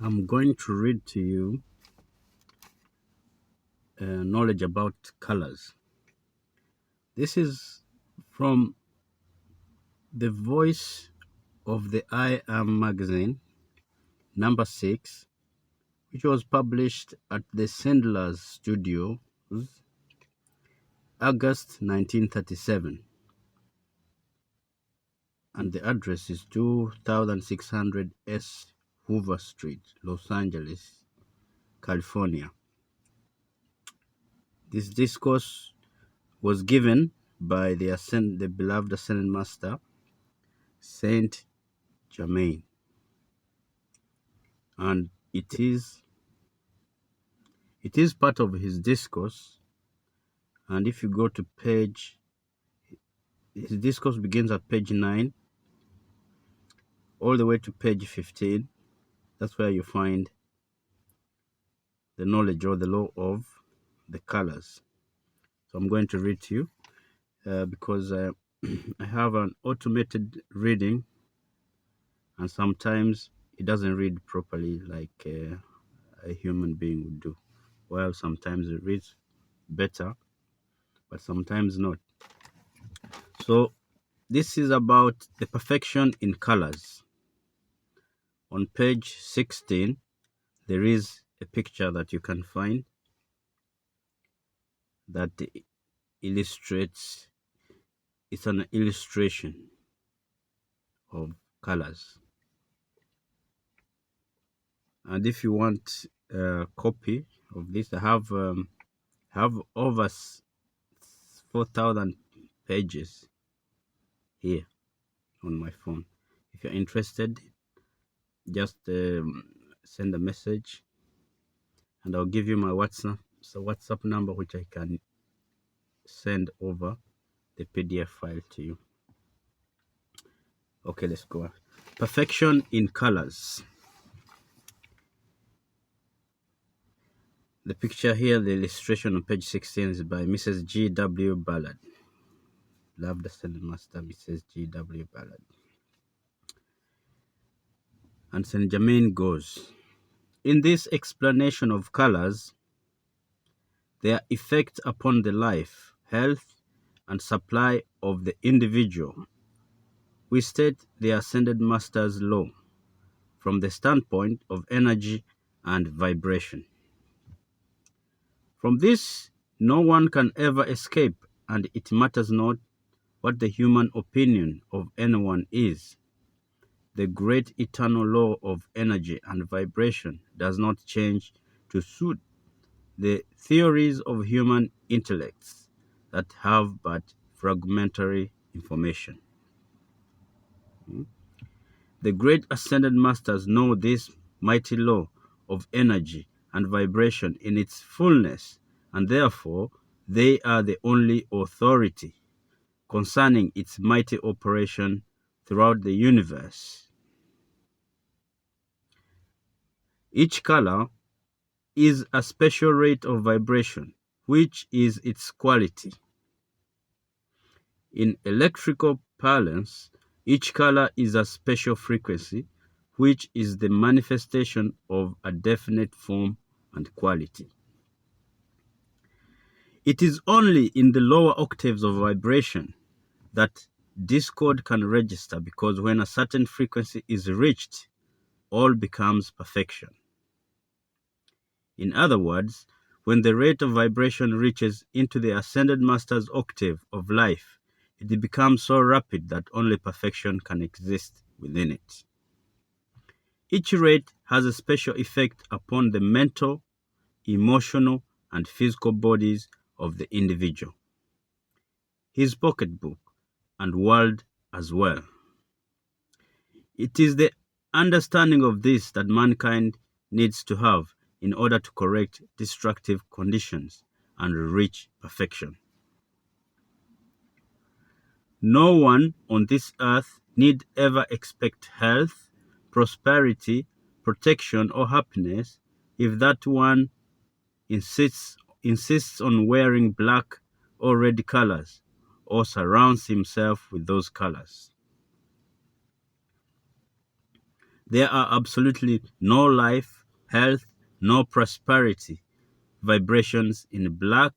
I'm going to read to you knowledge about colors. This is from the Voice of the I Am magazine, number 6, which was published at the Sandler's Studios, August 1937. And the address is 2600 S. Hoover Street, Los Angeles, California. This discourse was given by the beloved Ascended Master, Saint Germain, and it is part of his discourse. And if you go to his discourse begins at page 9 all the way to page 15. That's where you find the knowledge or the law of the colors. So I'm going to read to you because I have an automated reading, and sometimes it doesn't read properly like a human being would do. Well, sometimes it reads better, but sometimes not. So this is about the perfection in colors. On page 16, there is a picture that you can find that illustrates, it's an illustration of colors. And if you want a copy of this, I have over 4,000 pages here on my phone. If you're interested, just send a message and I'll give you my WhatsApp number, which I can send over the PDF file to you. Okay, let's go. Perfection in colors. The picture here, the illustration on page 16, is by Mrs. G.W. Ballard. Love the Ascended Master, Mrs. G.W. Ballard. And Saint Germain goes, in this explanation of colors, their effect upon the life, health, and supply of the individual, we state the Ascended Master's law from the standpoint of energy and vibration. From this, no one can ever escape, and it matters not what the human opinion of anyone is. The great eternal law of energy and vibration does not change to suit the theories of human intellects that have but fragmentary information. The great ascended masters know this mighty law of energy and vibration in its fullness, and therefore they are the only authority concerning its mighty operation throughout the universe. Each color is a special rate of vibration, which is its quality. In electrical parlance, each color is a special frequency, which is the manifestation of a definite form and quality. It is only in the lower octaves of vibration that discord can register, because when a certain frequency is reached, all becomes perfection. In other words, when the rate of vibration reaches into the Ascended Master's octave of life, it becomes so rapid that only perfection can exist within it. Each rate has a special effect upon the mental, emotional, and physical bodies of the individual, his pocketbook, and world as well. It is the understanding of this that mankind needs to have in order to correct destructive conditions and reach perfection. No one on this earth need ever expect health, prosperity, protection, or happiness if that one insists on wearing black or red colors or surrounds himself with those colors. There are absolutely no life, health, no prosperity vibrations in black,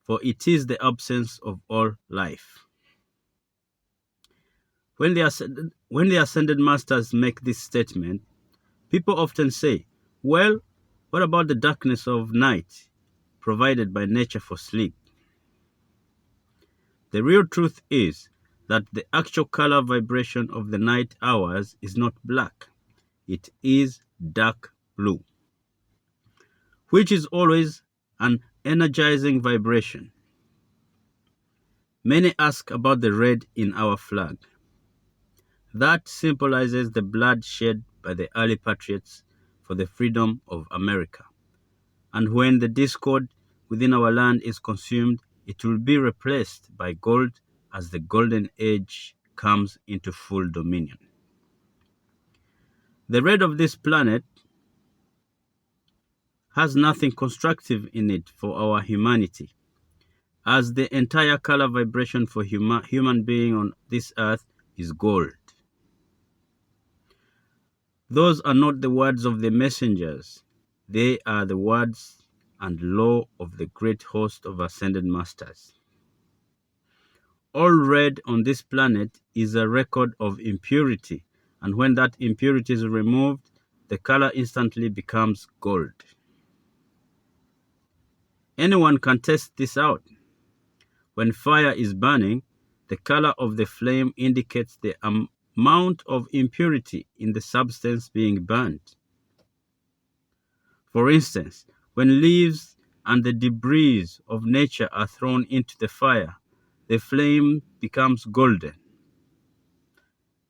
for it is the absence of all life. When the ascended masters make this statement, people often say, well, what about the darkness of night provided by nature for sleep? The real truth is that the actual color vibration of the night hours is not black. It is dark blue, which is always an energizing vibration. Many ask about the red in our flag. That symbolizes the blood shed by the early patriots for the freedom of America. And when the discord within our land is consumed, it will be replaced by gold as the golden age comes into full dominion. The red of this planet has nothing constructive in it for our humanity, as the entire color vibration for human being on this earth is gold. Those are not the words of the messengers. They are the words and law of the great host of ascended masters. All red on this planet is a record of impurity, and when that impurity is removed, the color instantly becomes gold. Anyone can test this out. When fire is burning, the color of the flame indicates the amount of impurity in the substance being burnt. For instance, when leaves and the debris of nature are thrown into the fire, the flame becomes golden,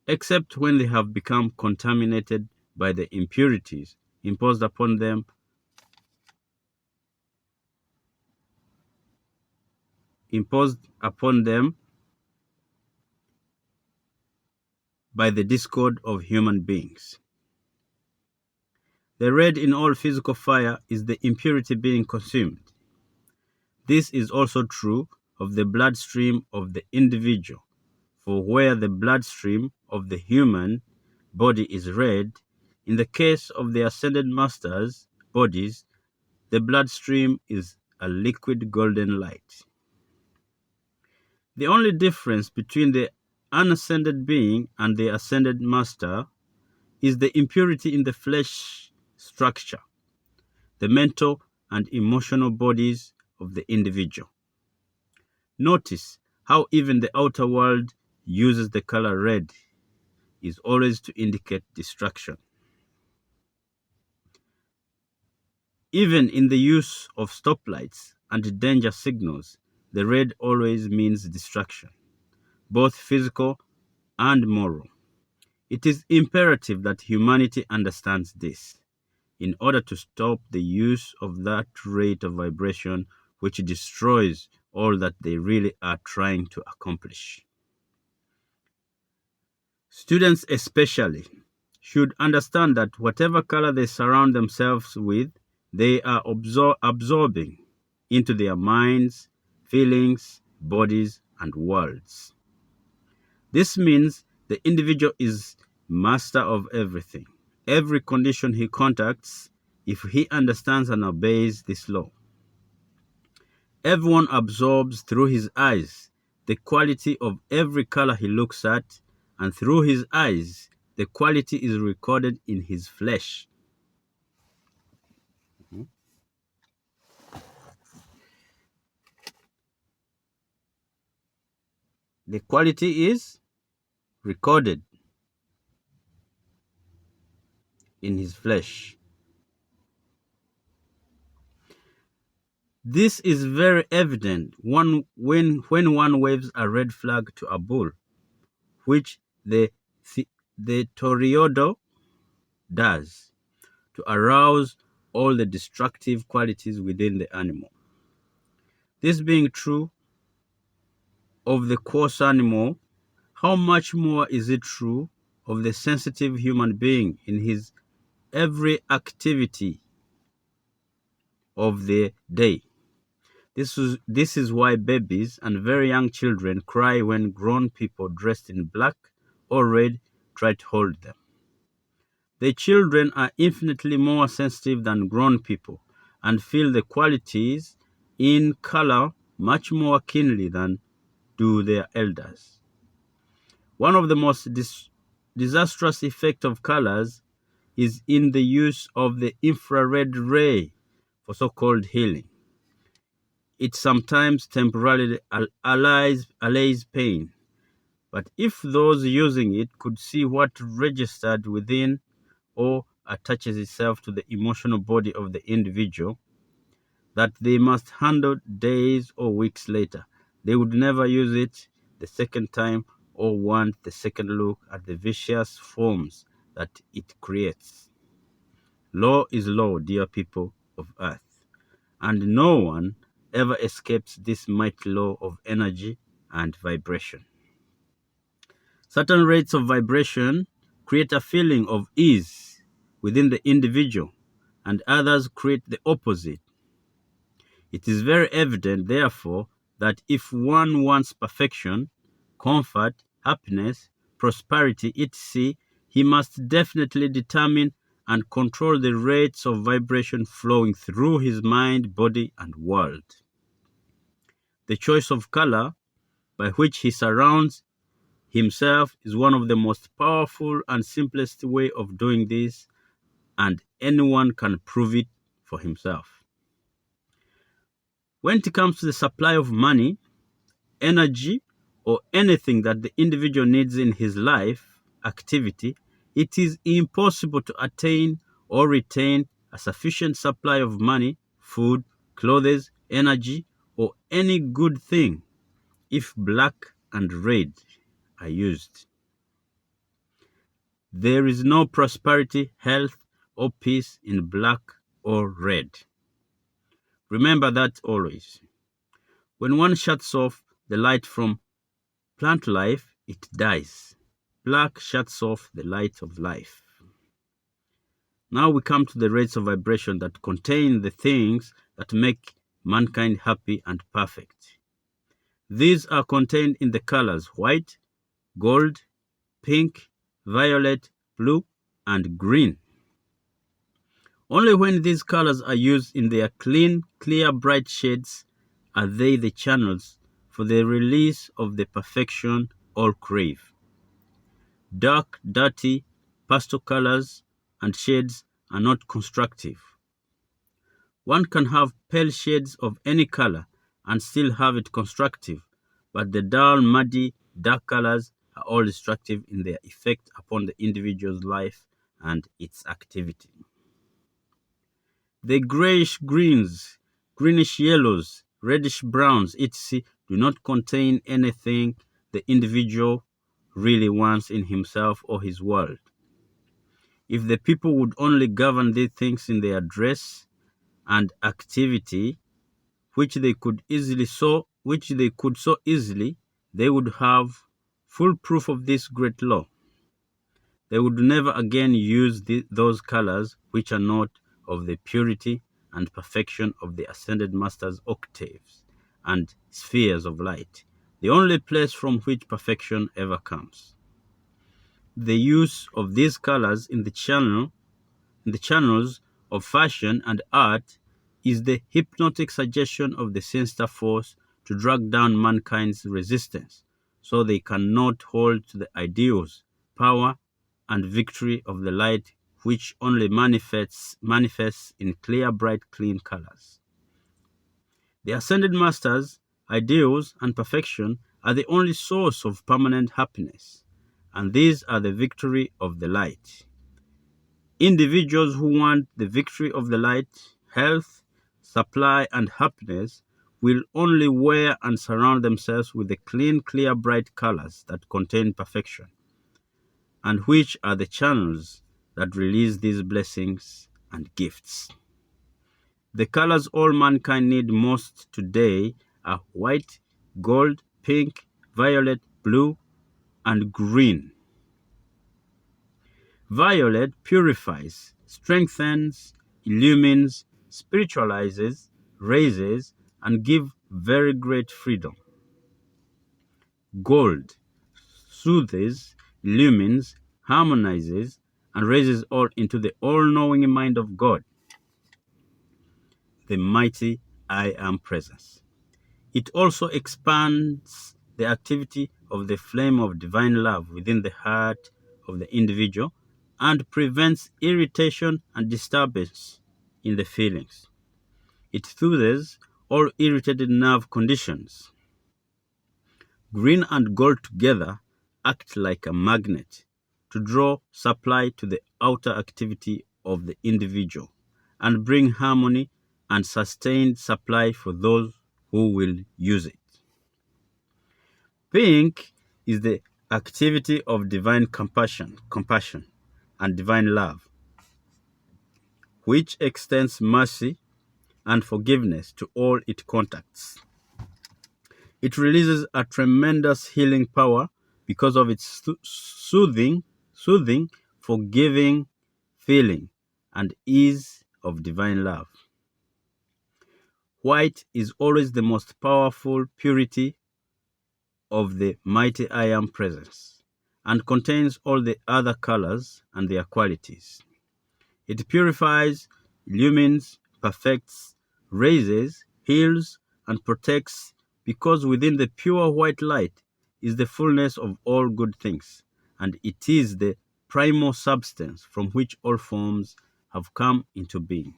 except when they have become contaminated by the impurities imposed upon them by the discord of human beings. The red in all physical fire is the impurity being consumed. This is also true of the bloodstream of the individual, for where the bloodstream of the human body is red, in the case of the ascended masters' bodies, the bloodstream is a liquid golden light. The only difference between the unascended being and the ascended master is the impurity in the flesh structure, the mental and emotional bodies of the individual. Notice how even the outer world uses the color red is always to indicate destruction. Even in the use of stoplights and danger signals, the red always means destruction, both physical and moral. It is imperative that humanity understands this in order to stop the use of that rate of vibration which destroys all that they really are trying to accomplish. Students especially should understand that whatever color they surround themselves with, they are absorbing into their minds, feelings, bodies, and worlds. This means the individual is master of everything, every condition he contacts, if he understands and obeys this law. Everyone absorbs through his eyes the quality of every color he looks at, and through his eyes, the quality is recorded in his flesh. The quality is recorded in his flesh. This is very evident when one waves a red flag to a bull, which the toreador does to arouse all the destructive qualities within the animal. This being true of the coarse animal, how much more is it true of the sensitive human being in his every activity of the day? This is why babies and very young children cry when grown people dressed in black or red try to hold them. The children are infinitely more sensitive than grown people and feel the qualities in color much more keenly than do their elders. One of the most disastrous effects of colors is in the use of the infrared ray for so-called healing. It sometimes temporarily allays pain, but if those using it could see what registered within or attaches itself to the emotional body of the individual that they must handle days or weeks later, they would never use it the second time or want the second look at the vicious forms that it creates. Law is law, dear people of earth, and no one ever escapes this mighty law of energy and vibration. Certain rates of vibration create a feeling of ease within the individual, and others create the opposite. It is very evident, therefore, that if one wants perfection, comfort, happiness, prosperity, etc., he must definitely determine and control the rates of vibration flowing through his mind, body, and world. The choice of color by which he surrounds himself is one of the most powerful and simplest way of doing this, and anyone can prove it for himself. When it comes to the supply of money, energy, or anything that the individual needs in his life activity, it is impossible to attain or retain a sufficient supply of money, food, clothes, energy, or any good thing if black and red are used. There is no prosperity, health, or peace in black or red. Remember that always. When one shuts off the light from plant life, it dies. Black shuts off the light of life. Now we come to the rates of vibration that contain the things that make mankind happy and perfect. These are contained in the colors white, gold, pink, violet, blue, and green. Only when these colors are used in their clean, clear, bright shades are they the channels for the release of the perfection all crave. Dark, dirty, pastel colors and shades are not constructive. One can have pale shades of any color and still have it constructive, but the dull, muddy, dark colors are all destructive in their effect upon the individual's life and its activity. The grayish greens, greenish yellows, reddish browns, etc. do not contain anything the individual really wants in himself or his world. If the people would only govern these things in their dress and activity, which they could so easily, they would have full proof of this great law. They would never again use those colors which are not of the purity and perfection of the Ascended Master's octaves and spheres of light, the only place from which perfection ever comes. The use of these colors in the channels of fashion and art is the hypnotic suggestion of the sinister force to drag down mankind's resistance, so they cannot hold to the ideals, power, and victory of the light, which only manifests in clear, bright, clean colors. The Ascended Masters, ideals, and perfection are the only source of permanent happiness, and these are the victory of the light. Individuals who want the victory of the light, health, supply, and happiness will only wear and surround themselves with the clean, clear, bright colors that contain perfection, and which are the channels that release these blessings and gifts. The colors all mankind need most today are white, gold, pink, violet, blue, and green. Violet purifies, strengthens, illumines, spiritualizes, raises, and gives very great freedom. Gold soothes, illumines, harmonizes, and raises all into the all-knowing mind of God, the mighty I Am presence. It also expands the activity of the flame of divine love within the heart of the individual and prevents irritation and disturbance in the feelings. It soothes all irritated nerve conditions. Green and gold together act like a magnet to draw supply to the outer activity of the individual and bring harmony and sustained supply for those who will use it. Pink is the activity of divine compassion, and divine love, which extends mercy and forgiveness to all it contacts. It releases a tremendous healing power because of its soothing, forgiving feeling and ease of divine love. White is always the most powerful purity of the mighty I Am presence and contains all the other colors and their qualities. It purifies, illumines, perfects, raises, heals, and protects because within the pure white light is the fullness of all good things, and it is the primal substance from which all forms have come into being.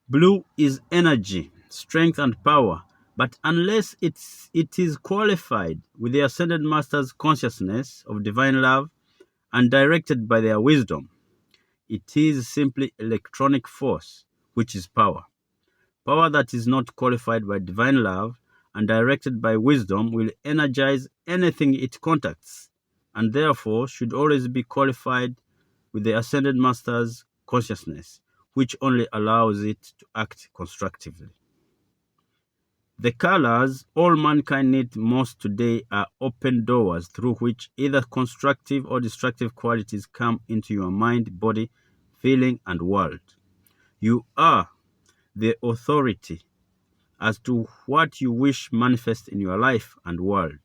Blue is energy, strength, and power, but unless it is qualified with the Ascended Master's consciousness of divine love and directed by their wisdom, it is simply electronic force, which is power. Power that is not qualified by divine love and directed by wisdom will energize anything it contacts, and therefore should always be qualified with the Ascended Master's consciousness, which only allows it to act constructively. The colors all mankind need most today are open doors through which either constructive or destructive qualities come into your mind, body, feeling, and world. You are the authority as to what you wish manifest in your life and world.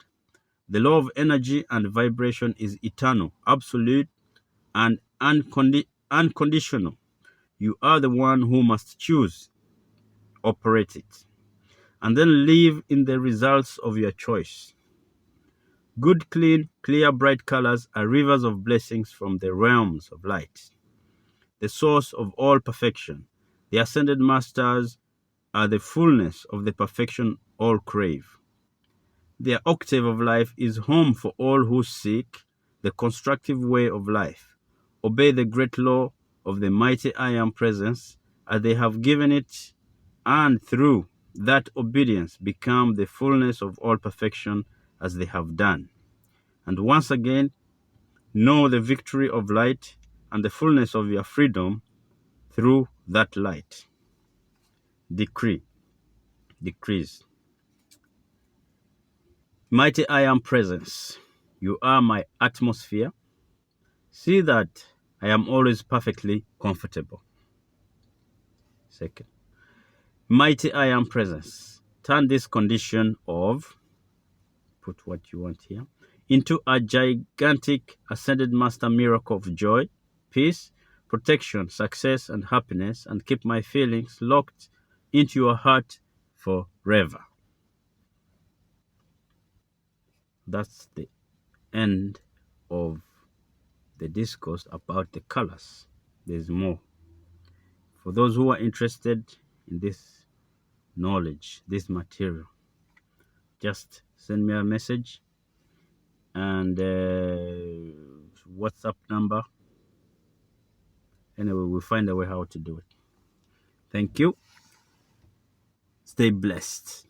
The law of energy and vibration is eternal, absolute, and unconditional. You are the one who must choose, operate it, and then live in the results of your choice. Good, clean, clear, bright colors are rivers of blessings from the realms of light, the source of all perfection. The Ascended Masters are the fullness of the perfection all crave. Their octave of life is home for all who seek the constructive way of life, obey the great law of the mighty I Am presence as they have given it, and through that obedience become the fullness of all perfection as they have done. And once again, know the victory of light and the fullness of your freedom through that light. Decrees. Mighty I Am presence, you are my atmosphere. See that I am always perfectly comfortable. Second, mighty I Am presence, turn this condition of, put what you want here, into a gigantic Ascended Master miracle of joy, peace, protection, success, and happiness, and keep my feelings locked into your heart forever. That's the end of the discourse about the colors. There's more. For those who are interested in this knowledge, this material, just send me a message and WhatsApp number. Anyway, we'll find a way how to do it. Thank you. Stay blessed.